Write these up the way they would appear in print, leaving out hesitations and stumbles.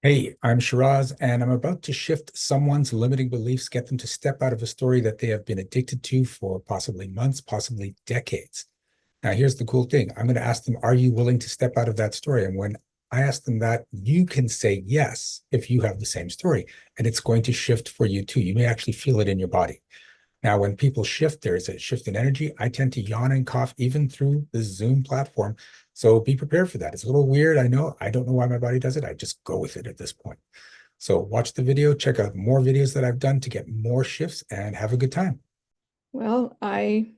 Hey, I'm Shiraz, and I'm about to shift someone's limiting beliefs, get them to step out of a story that they have been addicted to for possibly months, possibly decades. Now, here's the cool thing. I'm going to ask them, are you willing to step out of that story? And when I ask them that, you can say yes if you have the same story, and it's going to shift for you too. You may actually feel it in your body. Now, when people shift, there is a shift in energy. I tend to yawn and cough even through the Zoom platform. So be prepared for that. It's a little weird. I know. I don't know why my body does it. I just go with it at this point. So watch the video, check out more videos that I've done to get more shifts and have a good time. Well, I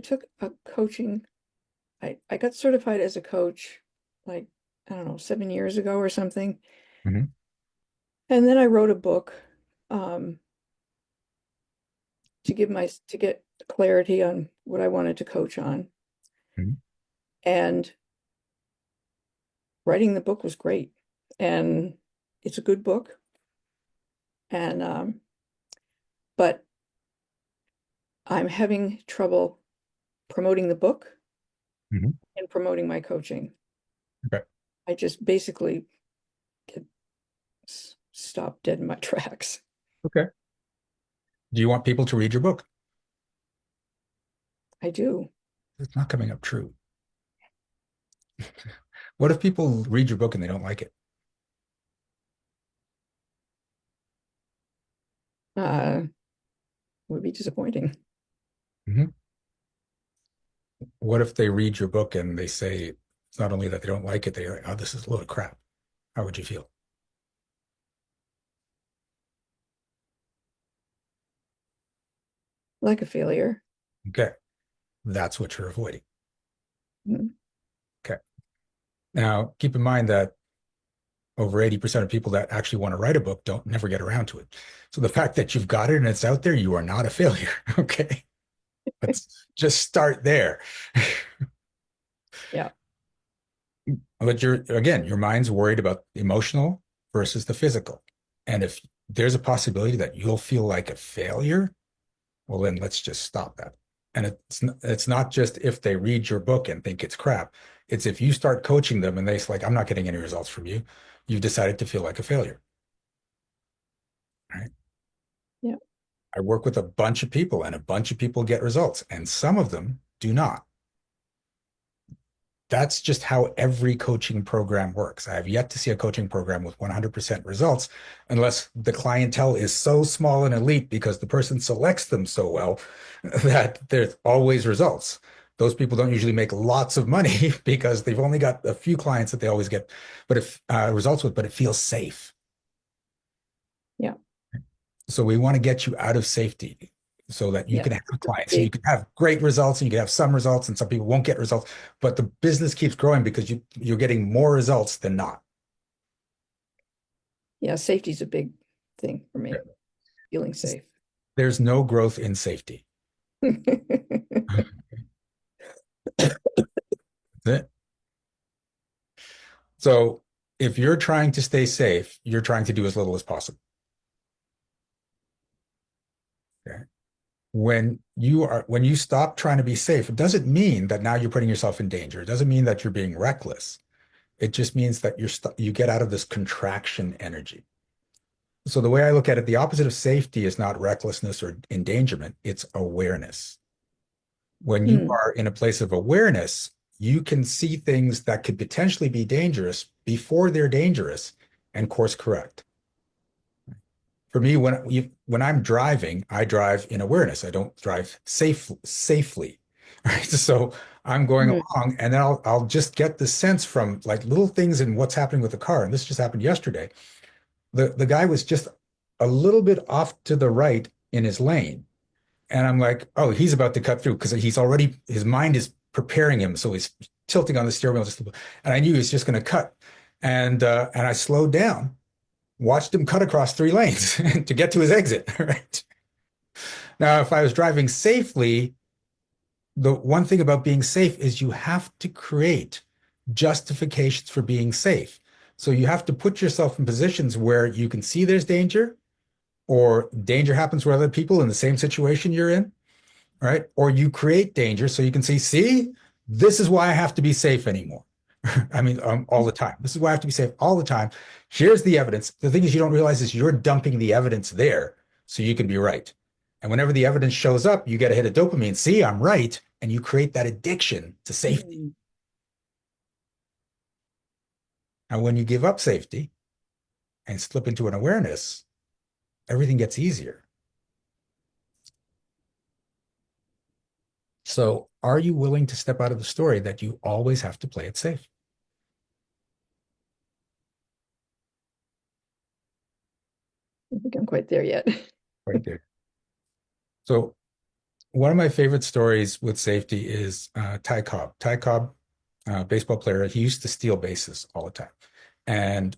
took a coaching. I got certified as a coach like, I don't know, 7 years ago or something. Mhm. And then I wrote a book um, to get clarity on what I wanted to coach on. Mhm. And writing the book was great. And it's a good book. And but I'm having trouble promoting the book Mhm. and promoting my coaching. Okay. I just basically get stopped dead in my tracks. Okay. Do you want people to read your book? I do. It's not coming up true. What if people read your book and they don't like it? Uh, would be disappointing. Mhm. What if they read your book and they say it's not only that they don't like it, they're like, oh, this is a load of crap. How would you feel? Like a failure. Okay. That's what you're avoiding. Mm. Okay. Now, keep in mind that over 80% of people that actually want to write a book don't never get around to it. So the fact that you've got it and it's out there, you are not a failure. Okay. Let's just start there. Yeah. But your mind's worried about the emotional versus the physical. And if there's a possibility that you'll feel like a failure, well, then let's just stop that. And it's not just if they read your book and think it's crap. It's if you start coaching them and they're like, I'm not getting any results from you, you've decided to feel like a failure. Right. Yeah. I work with a bunch of people and a bunch of people get results and some of them do not. That's just how every coaching program works. I have yet to see a coaching program with 100% results unless the clientele is so small and elite because the person selects them so well that there's always results. Those people don't usually make lots of money because they've only got a few clients that they always get, but if results with, but it feels safe. Yeah. So we want to get you out of safety so that you Yeah. can have It's a clients and you big, can have great results and you can have some results and some people won't get results, but the business keeps growing because you're getting more results than not. yeah, safety's a big thing for me. Feeling safe. There's no growth in safety. That's it. So if you're trying to stay safe, you're trying to do as little as possible. Okay. When you stop trying to be safe, it doesn't mean that now you're putting yourself in danger. It doesn't mean that you're being reckless. It just means that you get out of this contraction energy. So the way I look at it, the opposite of safety is not recklessness or endangerment, it's awareness. When you Hmm. are in a place of awareness, you can see things that could potentially be dangerous before they're dangerous and course correct. For me, when I'm driving, I drive in awareness. I don't drive safely. Right. So I'm going Hmm. along and then I'll just get the sense from like little things in what's happening with the car. And this just happened yesterday. The guy was just a little bit off to the right in his lane. And I'm like, oh, he's about to cut through because his mind is preparing him. So he's tilting on the steering wheel just a little, and I knew he was just going to cut. And I slowed down, watched him cut across 3 lanes to get to his exit. Right. Now, if I was driving safely, the one thing about being safe is you have to create justifications for being safe. So you have to put yourself in positions where you can see there's danger or danger happens with other people in the same situation you're in, right? Or you create danger so you can see, this is why I have to be safe anymore. I mean, all the time. This is why I have to be safe all the time. Here's the evidence. The thing is, you don't realize is you're dumping the evidence there so you can be right. And whenever the evidence shows up, you get a hit of dopamine. See, I'm right. And you create that addiction to safety. Mm. And when you give up safety and slip into an awareness, everything gets easier. So, are you willing to step out of the story that you always have to play it safe? I don't think I'm quite there yet. Right there. So, one of my favorite stories with safety is Ty Cobb. Ty Cobb, baseball player, he used to steal bases all the time, and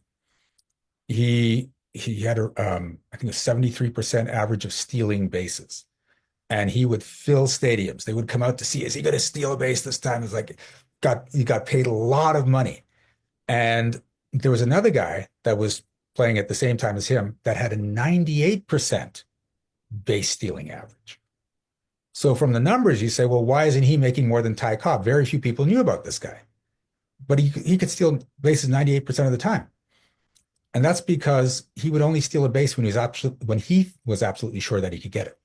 he had I think a 73% average of stealing bases, and he would fill stadiums. They would come out to see, is he going to steal a base this time? It's like he got paid a lot of money, and there was another guy that was playing at the same time as him that had a 98% base stealing average. So from the numbers, you say, well, why isn't he making more than Ty Cobb? Very few people knew about this guy, but he could steal bases 98% of the time. And that's because he would only steal a base when he was absolutely sure that he could get it.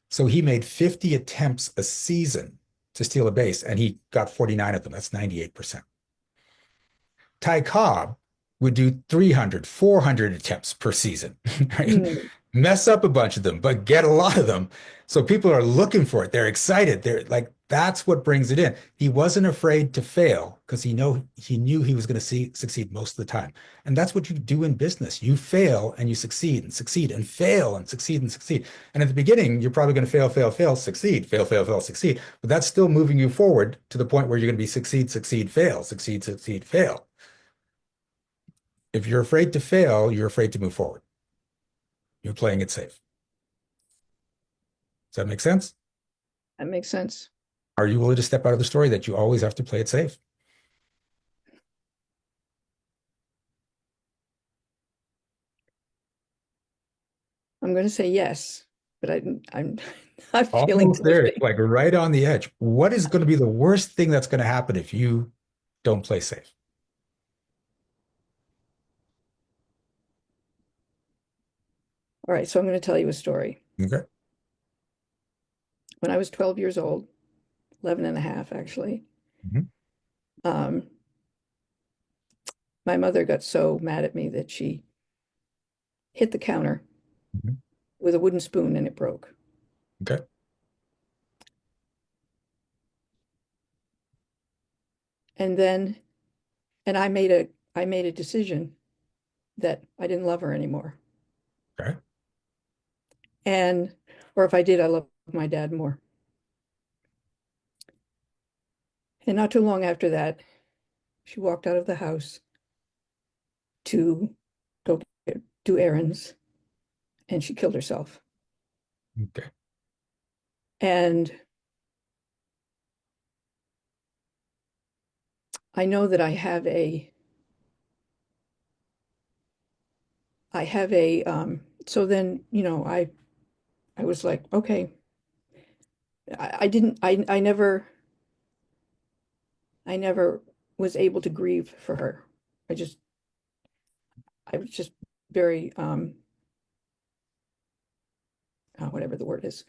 So he made 50 attempts a season to steal a base, and he got 49 of them. That's 98%. Ty Cobb would do 300, 400 attempts per season, right? Mm. Mess up a bunch of them, but get a lot of them. So people are looking for it. They're excited. They're like, that's what brings it in. He wasn't afraid to fail because he knew he was going to succeed most of the time. And that's what you do in business. You fail and you succeed and succeed and fail and succeed and succeed. And at the beginning, you're probably going to fail, fail, fail, succeed, fail, fail, fail, succeed. But that's still moving you forward to the point where you're going to be succeed, succeed, fail, succeed, succeed, fail. If you're afraid to fail, you're afraid to move forward. You're playing it safe. Does that make sense? That makes sense. Are you willing to step out of the story that you always have to play it safe? I'm going to say yes, but I'm not feeling Almost too much there, faith. like right on the edge. What is going to be the worst thing that's going to happen if you don't play safe? All right, so I'm going to tell you a story. Okay. When I was 12 years old, 11 and a half actually, Mhm. um, my mother got so mad at me that she hit the counter Mhm. with a wooden spoon and it broke. Okay. And then, and I made a decision that I didn't love her anymore. Okay. And, or if I did, I loved my dad more. And not too long after that, she walked out of the house to do errands and she killed herself. Okay. And I know that I have a, so then, I was like, okay, I didn't, I never was able to grieve for her. I just, I was just very, whatever the word is.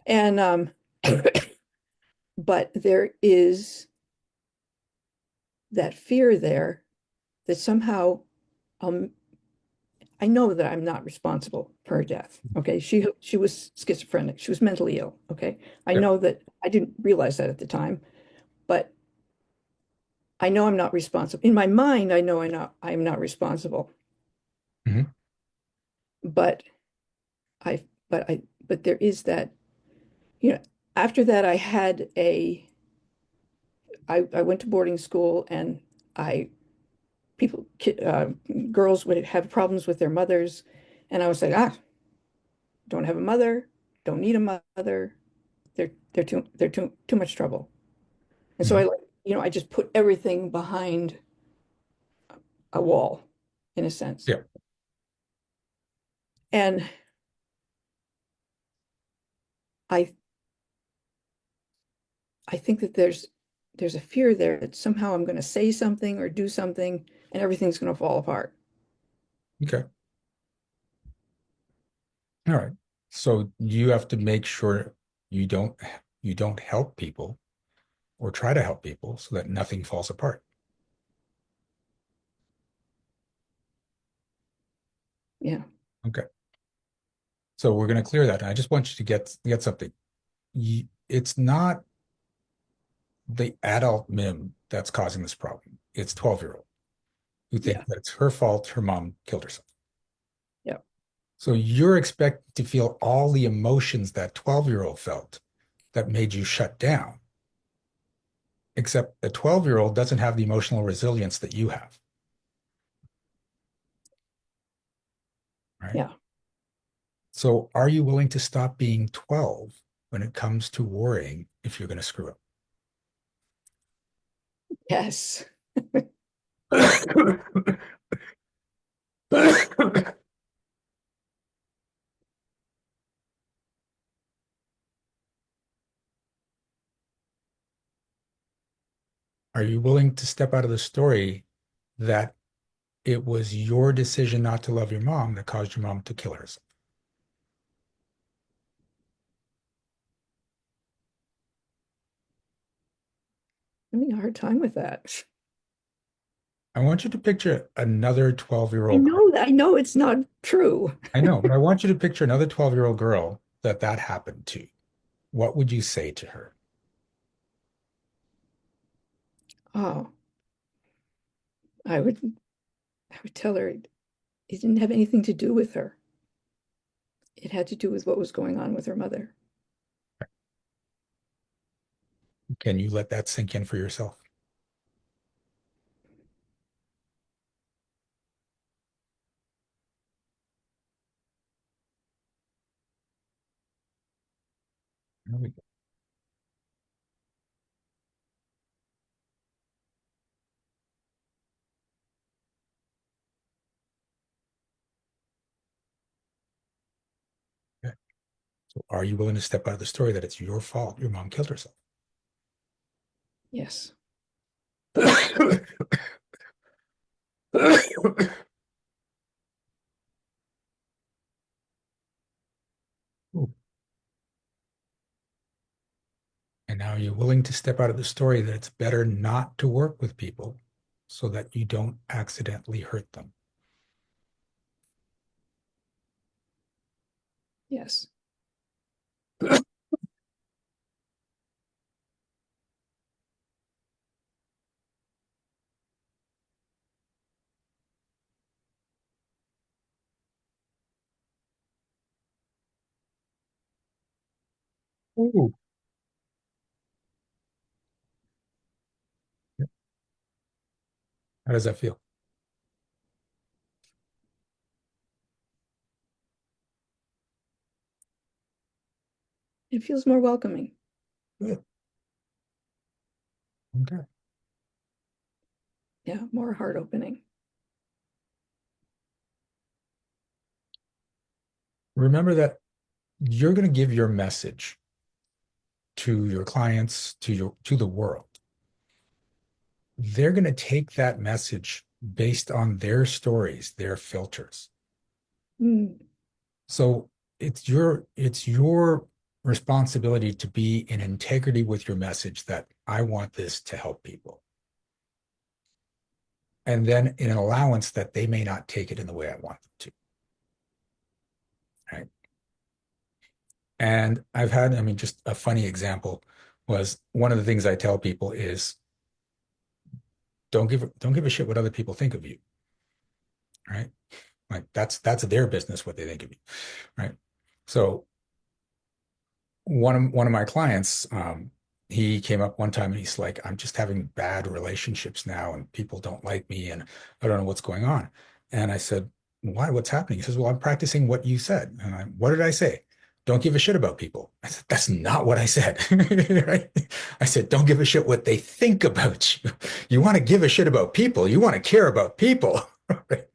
And, but there is that fear there that somehow, um, I know that I'm not responsible for her death. Okay. She was schizophrenic. She was mentally ill. Okay. I Yeah. know that I didn't realize that at the time, but I know I'm not responsible. In my mind, I know I'm not responsible. Mhm. But I but there is that, you know, after that I went to boarding school and I people girls would have problems with their mothers and I was like, don't have a mother, don't need a mother. They're too much trouble. And so Mhm. I just put everything behind a wall in a sense. Yeah. And I I think that there's a fear there that somehow I'm going to say something or do something and everything's going to fall apart. Okay. All right. So you have to make sure you don't you don't help people or try to help people so that nothing falls apart. Yeah. Okay. So we're going to clear that. And I just want you to get something. It's not the adult Mim that's causing this problem. It's 12-year-old who Yeah. think that it's her fault her mom killed herself. Yeah. So you're expected to feel all the emotions that 12-year-old felt that made you shut down. Except a 12-year-old doesn't have the emotional resilience that you have, right? Yeah. So are you willing to stop being 12 when it comes to worrying if you're going to screw Yes. up? Are you willing to step out of the story that it was your decision not to love your mom that caused your mom to kill herself? I'm having a hard time with that. I want you to picture another 12-year-old girl. I know it's not true. I know, but I want you to picture another 12-year-old girl that happened to. What would you say to her? Oh, I would I would tell her it didn't have anything to do with her. It had to do with what was going on with her mother. Can you let that sink in for yourself? There we go. Okay. So are you willing to step out of the story that it's your fault your mom killed herself? Yes. And now you're willing to step out of the story that it's better not to work with people so that you don't accidentally hurt them. Yes. Ooh. How does that feel? It feels more welcoming. Good. Okay. Yeah, more heart opening. Remember that you're going to give your message to your clients, to the world. They're going to take that message based on their stories, their filters. Mm, So it's your responsibility to be in integrity with your message that I want this to help people. And then in an allowance that they may not take it in the way I want them to. Right. And I've had, I mean, just a funny example was one of the things I tell people is don't give a shit what other people think of you. Right. Like that's their business what they think of you. Right. So one of my clients, he came up one time and he's like, I'm just having bad relationships now and people don't like me and I don't know what's going on. And I said, why? What's happening? He says, well, I'm practicing what you said. And what did I say? Don't give a shit about people. I said, that's not what I said. Right? I said, don't give a shit what they think about you. You want to give a shit about people. You want to care about people. Right?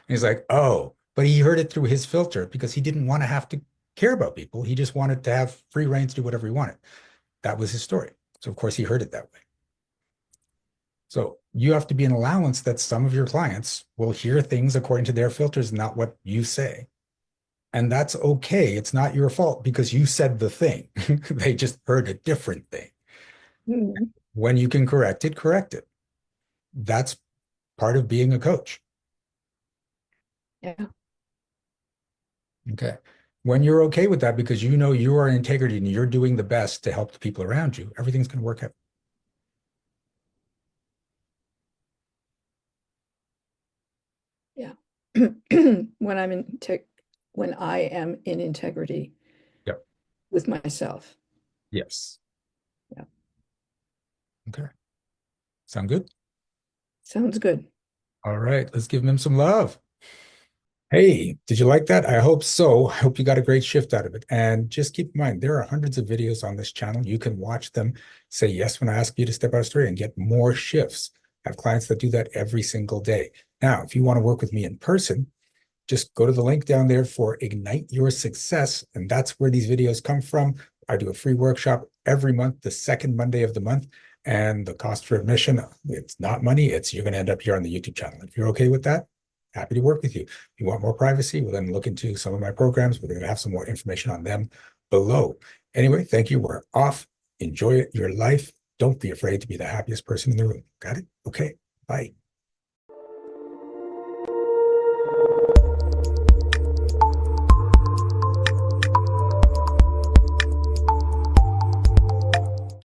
He's like, oh, but he heard it through his filter because he didn't want to have to care about people. He just wanted to have free reign to do whatever he wanted. That was his story. So of course he heard it that way. So you have to be an allowance that some of your clients will hear things according to their filters, not what you say. And that's okay. It's not your fault because you said the thing. They just heard a different thing. Mm, When you can correct it, correct it. That's part of being a coach. yeah. Okay. When you're okay with that because you know you are in integrity and you're doing the best to help the people around you, everything's going to work out. Yeah. When I'm in tech, when I am in integrity Yep. with myself. Yes. Yeah. Okay. Sound good? Sounds good. All right. Let's give him some love. Hey, did you like that? I hope so. I hope you got a great shift out of it. And just keep in mind, there are hundreds of videos on this channel. You can watch them, say yes when I ask you to step out straight and get more shifts. I have clients that do that every single day. Now, if you want to work with me in person, just go to the link down there for Ignite Your Success. And that's where these videos come from. I do a free workshop every month, the second Monday of the month. And the cost for admission, it's not money. It's you're going to end up here on the YouTube channel. If you're okay with that, happy to work with you. If you want more privacy, we'll then look into some of my programs. We're going to have some more information on them below. Anyway, thank you. We're off. Enjoy your life. Don't be afraid to be the happiest person in the room. Got it? Okay. Bye.